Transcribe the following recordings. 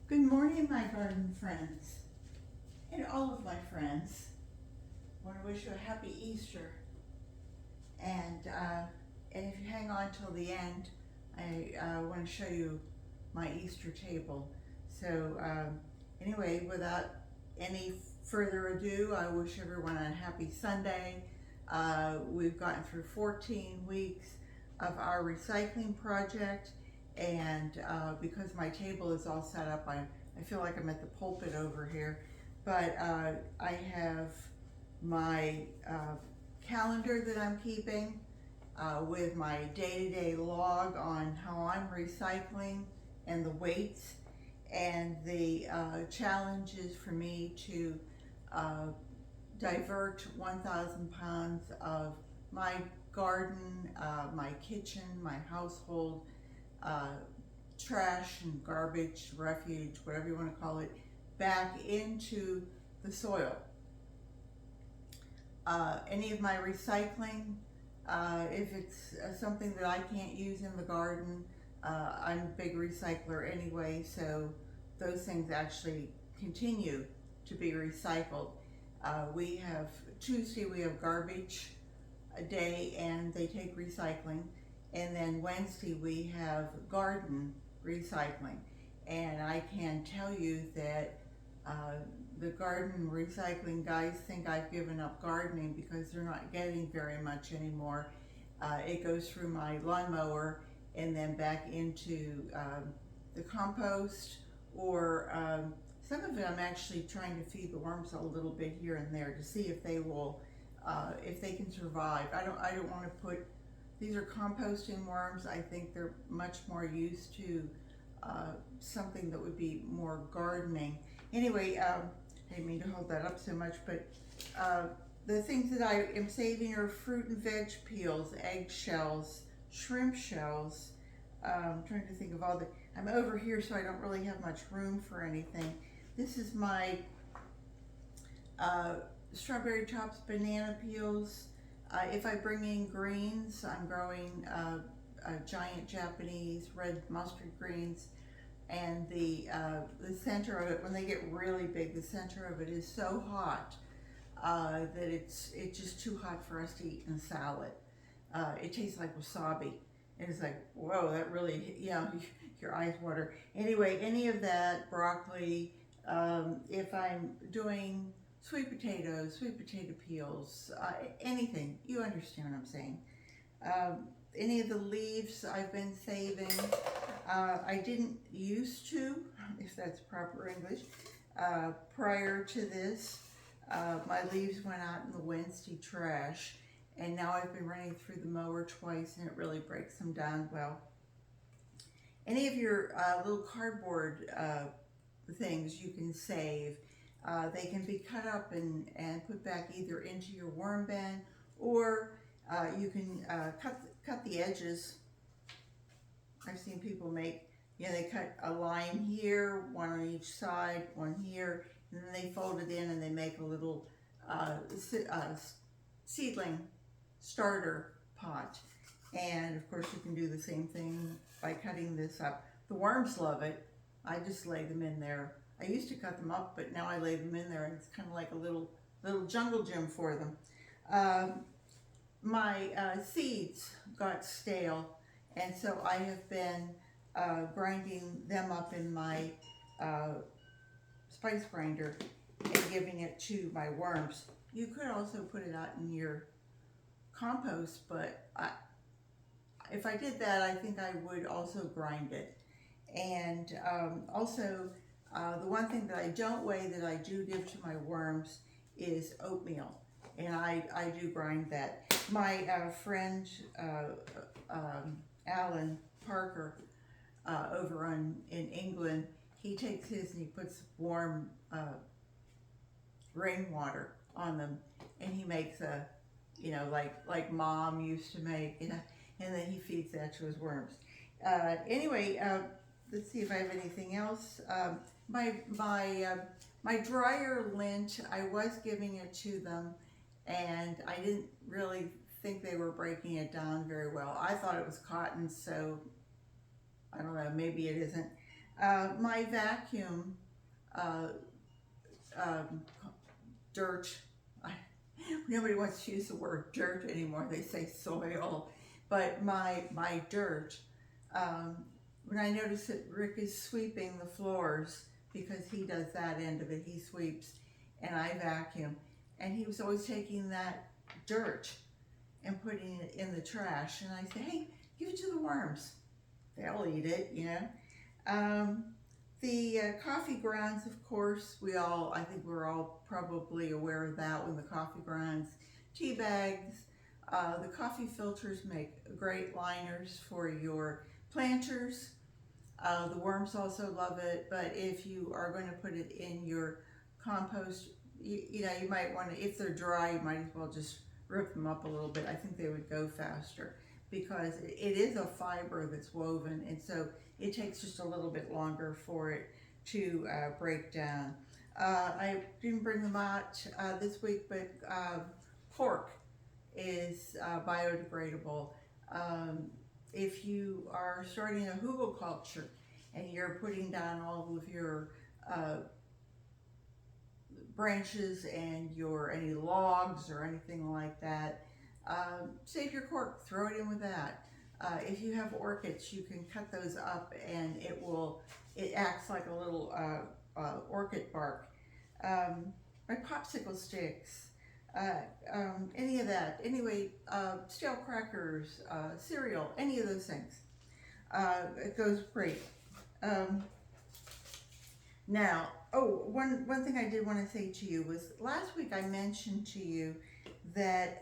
Good morning, my garden friends, and all of my friends. I want to wish you a happy Easter. And if you hang on till the end, I want to show you my Easter table. Anyway, without any further ado, I wish everyone a happy Sunday. We've gotten through 14 weeks of our recycling project, and because my table is all set up, I feel like I'm at the pulpit over here. But I have my calendar that I'm keeping with my day-to-day log on how I'm recycling and the weights, and the challenge is for me to divert 1,000 pounds of my garden, my kitchen, my household, trash and garbage, refuge, whatever you want to call it, back into the soil. Any of my recycling, if it's something that I can't use in the garden, I'm a big recycler anyway, so those things actually continue to be recycled. We have Tuesday, we have garbage a day, and they take recycling, and then Wednesday we have garden recycling. And I can tell you that the garden recycling guys think I've given up gardening because they're not getting very much anymore. It goes through my lawnmower and then back into the compost, or some of it I'm actually trying to feed the worms a little bit here and there to see if they will, if they can survive. I don't want to put, these are composting worms. I think they're much more used to something that would be more gardening. Anyway, I didn't mean to hold that up so much, but the things that I am saving are fruit and veg peels, egg shells, shrimp shells. I'm trying to think of all the, I'm over here so I don't really have much room for anything. This is my strawberry tops, banana peels. If I bring in greens, I'm growing giant Japanese red mustard greens, and the center of it, when they get really big, the center of it is so hot that it's just too hot for us to eat in a salad. It tastes like wasabi. And it's like, whoa, that really, your eyes water. Anyway, any of that, broccoli, if I'm doing sweet potato peels, anything, you understand what I'm saying. Any of the leaves I've been saving. I didn't used to, if that's proper English, prior to this. My leaves went out in the Wednesday trash, and now I've been running through the mower twice, and it really breaks them down well. Any of your little cardboard things you can save. They can be cut up and put back either into your worm bin, or you can cut the edges. I've seen people make, they cut a line here, one on each side, one here, and then they fold it in and they make a little seedling starter pot. And of course you can do the same thing by cutting this up. The worms love it. I just lay them in there. I used to cut them up, but now I lay them in there, and it's kind of like a little jungle gym for them. My seeds got stale, and so I have been grinding them up in my spice grinder and giving it to my worms. You could also put it out in your compost, but if I did that, I think I would also grind it. And also, the one thing that I don't weigh that I do give to my worms is oatmeal, and I do grind that. My friend Alan Parker over in England, he takes his and he puts warm rainwater on them, and he makes a, like Mom used to make, and then he feeds that to his worms. Anyway, let's see if I have anything else. My dryer lint, I was giving it to them, and I didn't really think they were breaking it down very well. I thought it was cotton, so I don't know, maybe it isn't. My vacuum, uh, um, dirt, I, nobody wants to use the word dirt anymore, they say soil, but my dirt, um, when I notice that Rick is sweeping the floors, because he does that end of it, he sweeps and I vacuum, and he was always taking that dirt and putting it in the trash, and I say, hey, give it to the worms, they'll eat it, you know. Um, the coffee grounds, of course, I think we're all probably aware of that when the coffee grounds, tea bags, the coffee filters make great liners for your planters. The worms also love it, but if you are going to put it in your compost, you know, you might want to, if they're dry, you might as well just rip them up a little bit. I think they would go faster because it is a fiber that's woven, and so it takes just a little bit longer for it to break down. I didn't bring them out this week, but pork is biodegradable. Um, if you are starting a hugelkultur and you're putting down all of your uh, branches and your any logs or anything like that, save your cork, throw it in with that. If you have orchids, you can cut those up and it acts like a little orchid bark. My popsicle sticks, any of that. Anyway, stale crackers, cereal, any of those things. It goes great. Um, Now, oh, one thing I did want to say to you was last week I mentioned to you that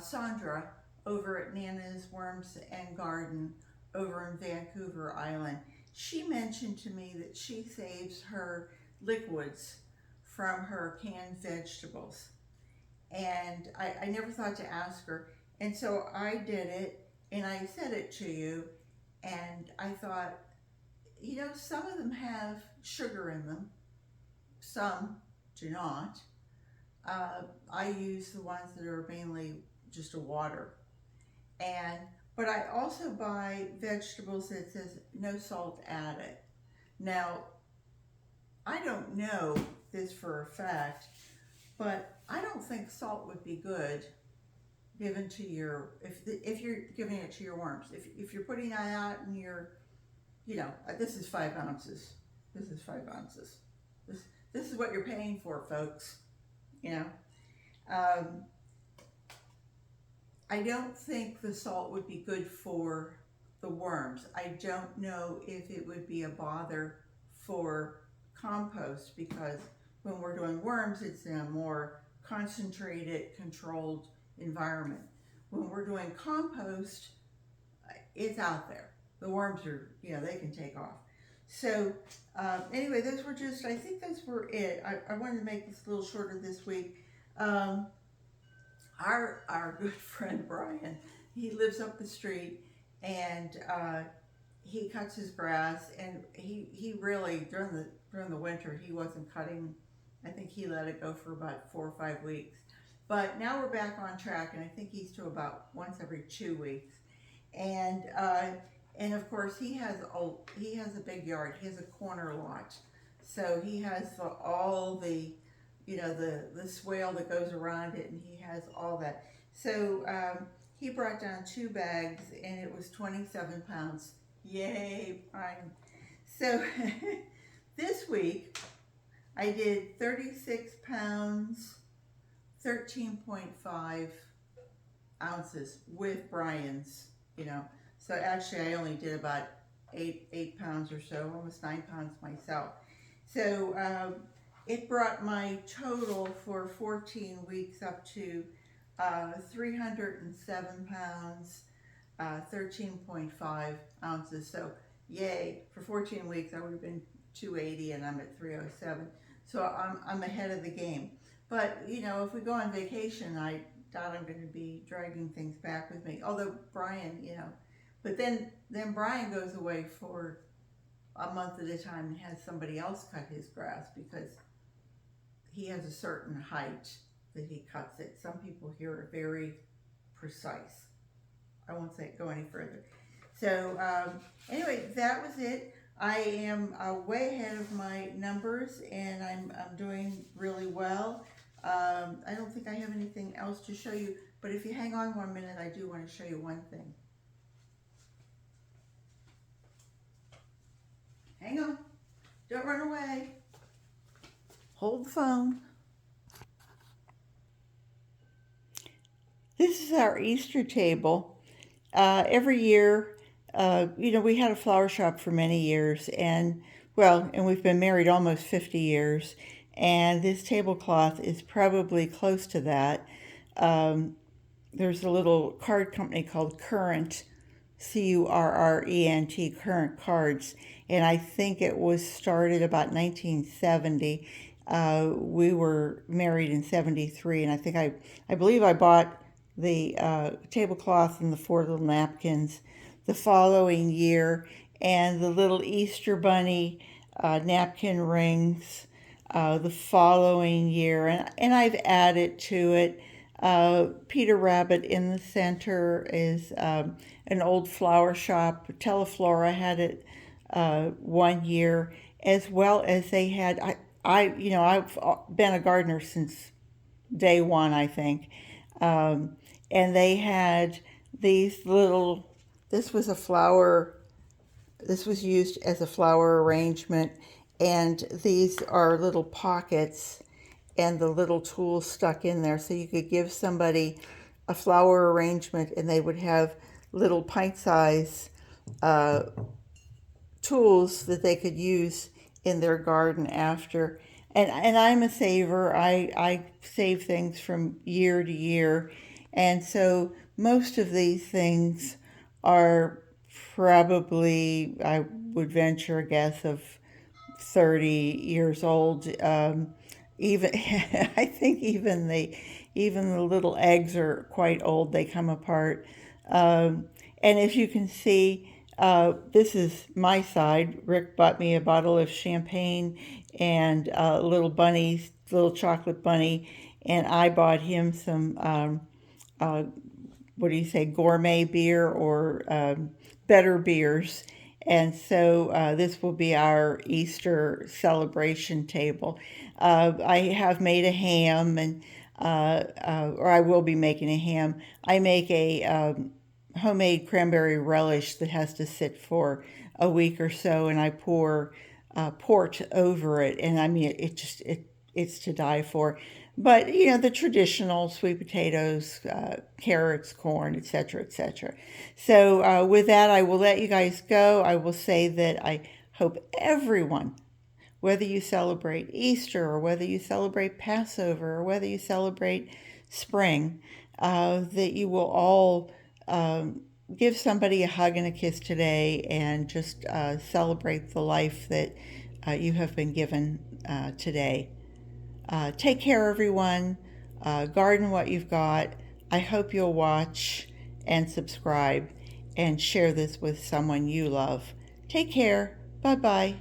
Sandra over at Nana's Worms and Garden over in Vancouver Island, she mentioned to me that she saves her liquids from her canned vegetables. And I never thought to ask her. And so I did it and I said it to you. And I thought, you know, some of them have sugar in them, some do not. I use the ones that are mainly just a water. And but I also buy vegetables that says no salt added. Now, I don't know this for a fact, but I don't think salt would be good given to your if you're giving it to your worms. If you're putting that out in your, you know, this is 5 ounces. This is 5 ounces. This is what you're paying for, folks. You know, um, I don't think the salt would be good for the worms. I don't know if it would be a bother for compost, because when we're doing worms, it's in a more concentrated, controlled environment. When we're doing compost, it's out there. The worms are, you know, they can take off. So anyway, those were just, I think those were it. I wanted to make this a little shorter this week. Our good friend Brian, he lives up the street, and he cuts his grass, and he really during the winter he wasn't cutting. I think he let it go for about 4 or 5 weeks, but now we're back on track, and I think he's to about once every 2 weeks, and of course he has a big yard. He has a corner lot, so he has all the, you know, the swale that goes around it, and he has all that. So he brought down 2 bags, and it was 27 pounds. Yay, Brian. So this week I did 36 pounds, 13.5 ounces with Brian's, you know. So actually I only did about 8 pounds or so, almost 9 pounds myself. So it brought my total for 14 weeks up to 307 pounds, 13.5 ounces. So yay, for 14 weeks I would have been 280, and I'm at 307. So I'm ahead of the game. But, you know, if we go on vacation, I doubt I'm going to be dragging things back with me. Although Brian, you know, but then Brian goes away for a month at a time and has somebody else cut his grass, because he has a certain height that he cuts it. Some people here are very precise. I won't go any further. So anyway, that was it. I am way ahead of my numbers, and I'm doing really well. I don't think I have anything else to show you, but if you hang on 1 minute, I do want to show you one thing. Hang on, don't run away. Hold the phone. This is our Easter table. Every year, we had a flower shop for many years, and we've been married almost 50 years, and this tablecloth is probably close to that. Um, there's a little card company called Current, Current, Current Cards, and I think it was started about 1970. We were married in 73, and I believe I bought the tablecloth and the 4 little napkins the following year, and the little Easter bunny napkin rings the following year, and I've added to it. Peter Rabbit in the center is an old flower shop. Teleflora had it one year, as well as they had. I've been a gardener since day one, I think, and they had these little. This was a flower. This was used as a flower arrangement, and these are little pockets and the little tools stuck in there. So you could give somebody a flower arrangement and they would have little pint size tools that they could use in their garden after. And I'm a saver. I save things from year to year. And so most of these things are probably, I would venture a guess of 30 years old. Even I think even the little eggs are quite old. They come apart. And as you can see, this is my side. Rick bought me a bottle of champagne and a little chocolate bunny, and I bought him some what do you say, gourmet beer or better beers. And so this will be our Easter celebration table. I have made a ham, or I will be making a ham. I make a homemade cranberry relish that has to sit for a week or so, and I pour port over it. And I mean, it's to die for. But the traditional sweet potatoes, carrots, corn, etc., etc. So with that, I will let you guys go. I will say that I hope everyone, whether you celebrate Easter or whether you celebrate Passover or whether you celebrate spring, that you will all give somebody a hug and a kiss today and just celebrate the life that you have been given today. Take care, everyone. Garden what you've got. I hope you'll watch and subscribe and share this with someone you love. Take care. Bye bye.